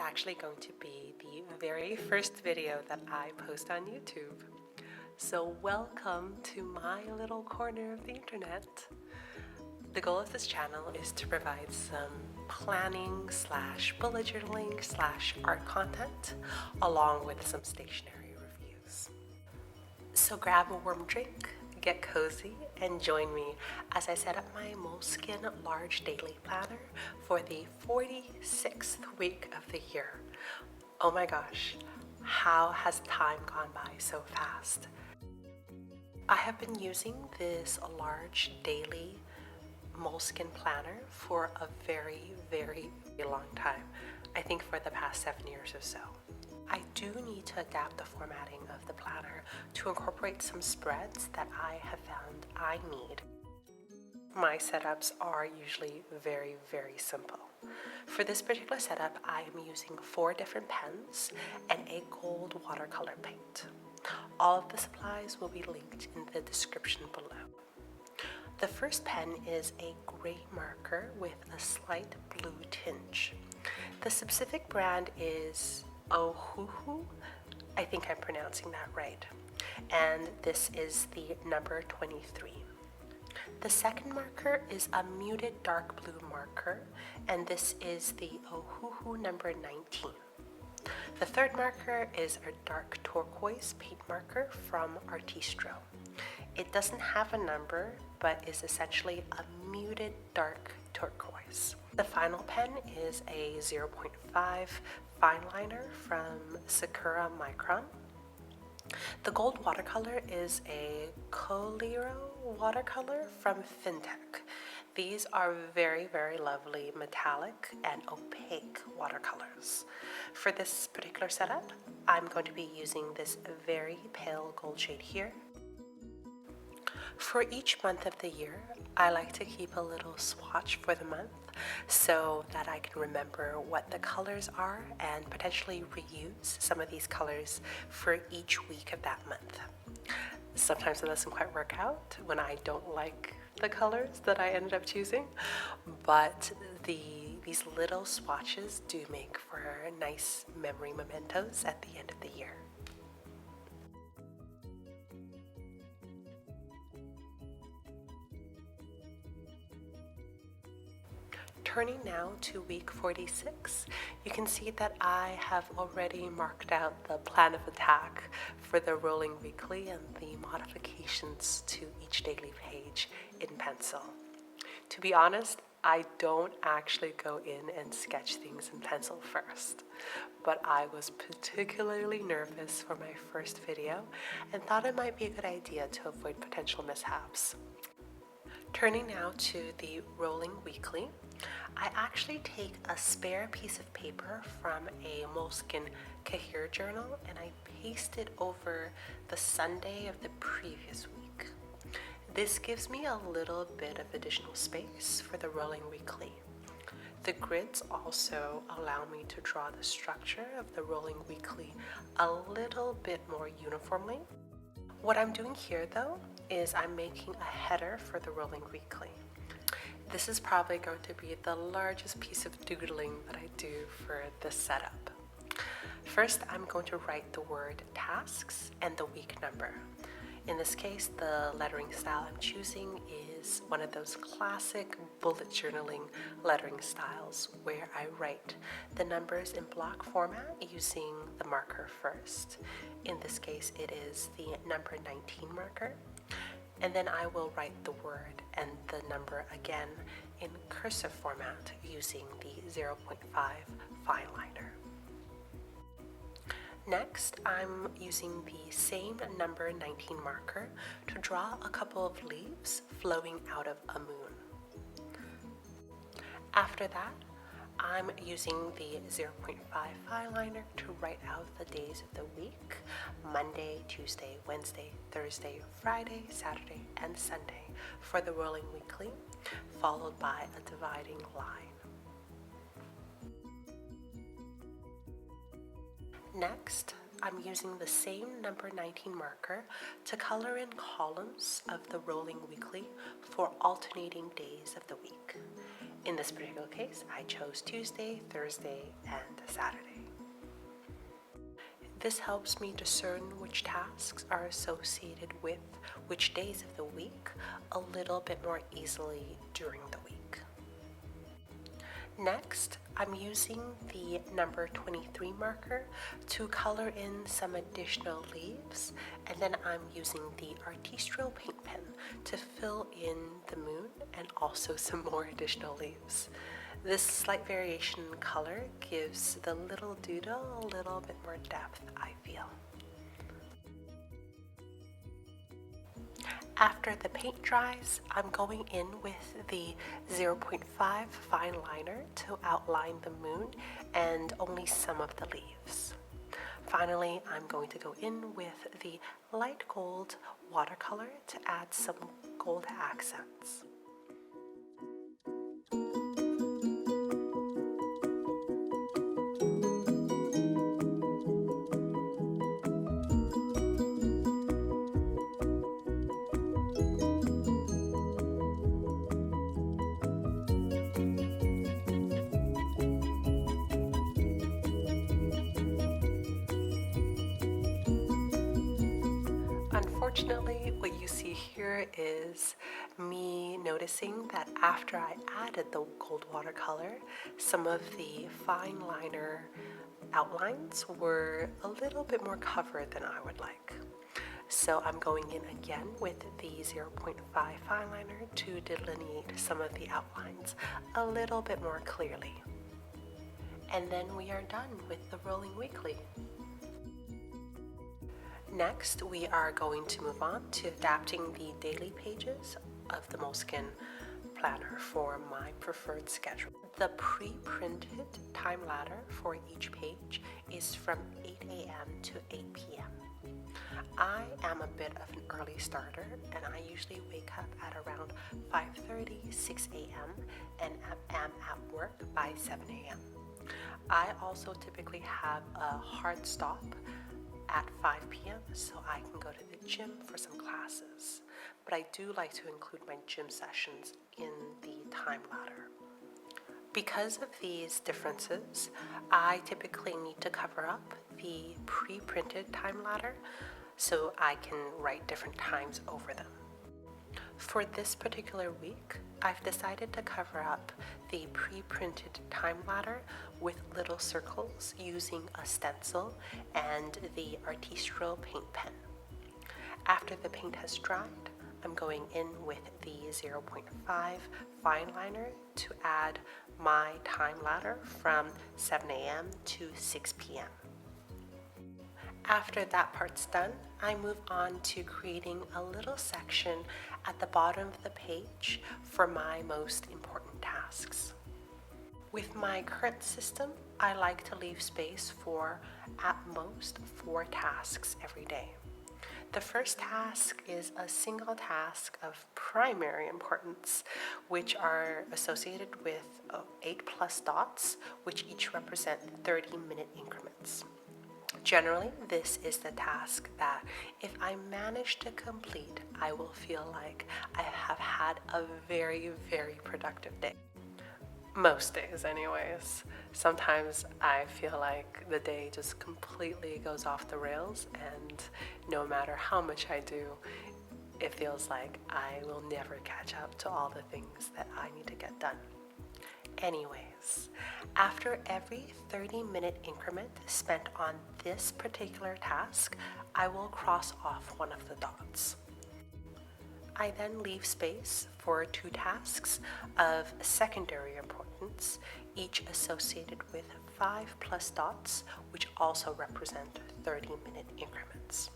actually going to be the very first video that I post on YouTube. So welcome to my little corner of the internet. The goal of this channel is to provide some planning / bullet journaling / art content along with some stationery reviews. So grab a warm drink, get cozy, and join me as I set up my moleskine large daily planner for the 46th week of the year. Oh my gosh, how has time gone by so fast? I have been using this large daily moleskine planner for a very long time. I think for the past 7 years or so. I do need to adapt the formatting of the planner to incorporate some spreads that I have found I need. My setups are usually very simple. For this particular setup, I am using 4 different pens and a gold watercolor paint. All of the supplies will be linked in the description below. The first pen is a gray marker with a slight blue tinge. The specific brand is ohuhu. I think I'm pronouncing that right. And this is the number 23. The second marker is a muted dark blue marker, and this is the ohuhu number 19. The third marker is a dark turquoise paint marker from Artistro. It doesn't have a number, but is essentially a muted dark turquoise. The final pen is a 0.5 fine liner from Sakura Micron. The gold watercolor is a coliro watercolor from fintech. These are very lovely metallic and opaque watercolors. For this particular setup, I'm going to be using this very pale gold shade here. For each month of the year, I like to keep a little swatch for the month so that I can remember what the colors are and potentially reuse some of these colors for each week of that month. Sometimes it doesn't quite work out when I don't like the colors that I ended up choosing, but these little swatches do make for nice memory mementos at the end of the year. Turning now to week 46, you can see that I have already marked out the plan of attack for the rolling weekly and the modifications to each daily page in pencil. To be honest, I don't actually go in and sketch things in pencil first, but I was particularly nervous for my first video and thought it might be a good idea to avoid potential mishaps. Turning now to the rolling weekly, I actually take a spare piece of paper from a moleskine kahir journal and I paste it over the Sunday of the previous week. This gives me a little bit of additional space for the rolling weekly. The grids also allow me to draw the structure of the rolling weekly a little bit more uniformly. What I'm doing here though is I'm making a header for the rolling weekly. This is probably going to be the largest piece of doodling that I do for this setup. First, I'm going to write the word tasks and the week number. In this case, the lettering style I'm choosing is one of those classic bullet journaling lettering styles where I write the numbers in block format using the marker first. In this case, it is the number 19 marker. And then I will write the word and the number again in cursive format using the 0.5 fine liner. Next, I'm using the same number 19 marker to draw a couple of leaves flowing out of a moon. After that, I'm using the 0.5 fine liner to write out the days of the week: Monday, Tuesday, Wednesday, Thursday, Friday, Saturday, and Sunday for the rolling weekly, followed by a dividing line. Next, I'm using the same number 19 marker to color in columns of the rolling weekly for alternating days of the week. In this particular case, I chose Tuesday, Thursday, and Saturday. This helps me discern which tasks are associated with which days of the week a little bit more easily during the week. Next, I'm using the number 23 marker to color in some additional leaves, and then I'm using the artistro paint pen to fill in the moon and also some more additional leaves. This slight variation in color gives the little doodle a little bit more depth, I feel. After the paint dries, I'm going in with the 0.5 fine liner to outline the moon and only some of the leaves. Finally, I'm going to go in with the light gold watercolor to add some gold accents. Unfortunately, what you see here is me noticing that after I added the gold watercolor, some of the fine liner outlines were a little bit more covered than I would like. So I'm going in again with the 0.5 fine liner to delineate some of the outlines a little bit more clearly. And then we are done with the rolling weekly. Next, we are going to move on to adapting the daily pages of the moleskine planner for my preferred schedule. The pre-printed time ladder for each page is from 8 a.m. to 8 p.m. I am a bit of an early starter, and I usually wake up at around 5:30, 6 a.m. and am at work by 7 a.m. I also typically have a hard stop at 5 p.m. so I can go to the gym for some classes, but I do like to include my gym sessions in the time ladder. Because of these differences, I typically need to cover up the pre-printed time ladder so I can write different times over them. For this particular week, I've decided to cover up the pre-printed time ladder with little circles using a stencil and the artistro paint pen. After the paint has dried, I'm going in with the 0.5 fine liner to add my time ladder from 7 a.m. to 6 p.m. After that part's done, I move on to creating a little section at the bottom of the page for my most important tasks. With my current system, I like to leave space for at most 4 tasks every day. The first task is a single task of primary importance, which are associated with 8 plus dots, which each represent 30-minute increments. Generally, this is the task that if I manage to complete, I will feel like I have had a very, very productive day. Most days anyways. Sometimes I feel like the day just completely goes off the rails, and no matter how much I do, it feels like I will never catch up to all the things that I need to get done. Anyways, after every 30-minute increment spent on this particular task, I will cross off one of the dots. I then leave space for 2 tasks of secondary importance, each associated with 5 plus dots, which also represent 30-minute increments.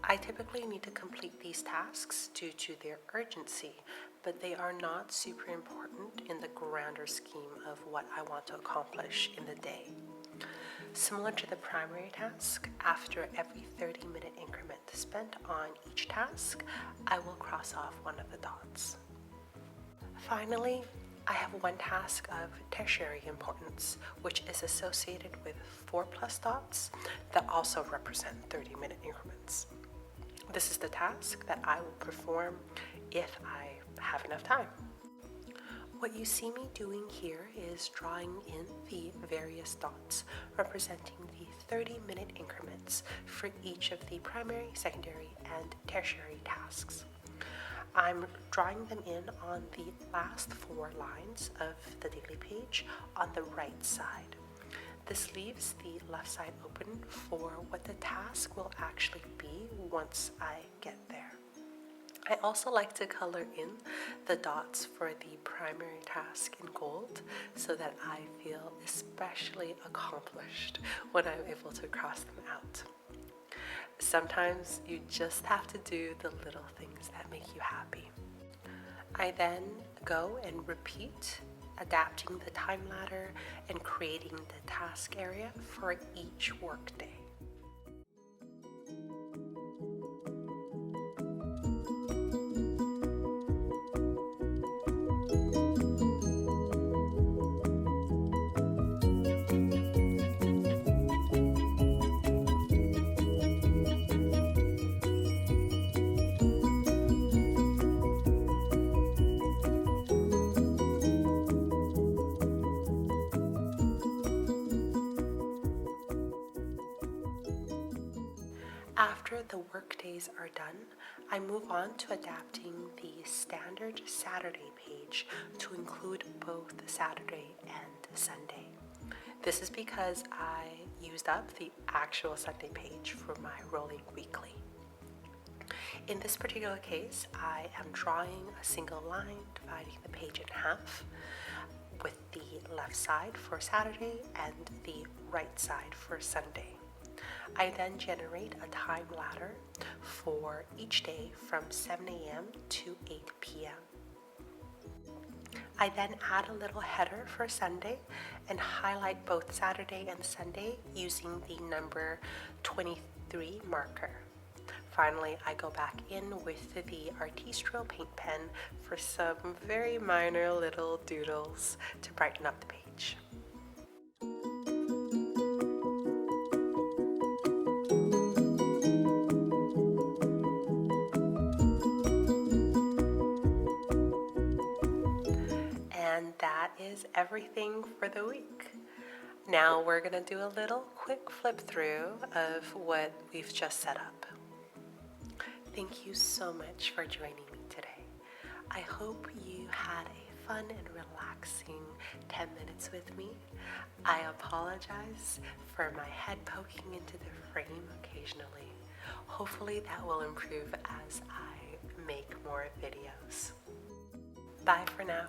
I typically need to complete these tasks due to their urgency, but they are not super important in the grander scheme of what I want to accomplish in the day. Similar to the primary task, after every 30-minute increment spent on each task, I will cross off one of the dots. Finally, I have one task of tertiary importance, which is associated with 4 plus dots that also represent 30-minute increments. This is the task that I will perform if I have enough time. What you see me doing here is drawing in the various dots representing the 30-minute increments for each of the primary, secondary, and tertiary tasks. I'm drawing them in on the last 4 lines of the daily page on the right side. This leaves the left side open for what the task will actually be once I get there. I also like to color in the dots for the primary task in gold so that I feel especially accomplished when I'm able to cross them out. Sometimes you just have to do the little things that make you happy. I then go and repeat, adapting the time ladder and creating the task area for each workday. After the workdays are done, I move on to adapting the standard Saturday page to include both Saturday and Sunday. This is because I used up the actual Sunday page for my rolling weekly. In this particular case, I am drawing a single line dividing the page in half, with the left side for Saturday and the right side for Sunday. I then generate a time ladder for each day from 7 a.m. to 8 p.m. I then add a little header for Sunday and highlight both Saturday and Sunday using the number 23 marker. Finally, I go back in with the artistro paint pen for some very minor little doodles to brighten up the page. And that is everything for the week. Now we're going to do a little quick flip through of what we've just set up. Thank you so much for joining me today. I hope you had a fun and relaxing 10 minutes with me. I apologize for my head poking into the frame occasionally. Hopefully that will improve as I make more videos. Bye for now.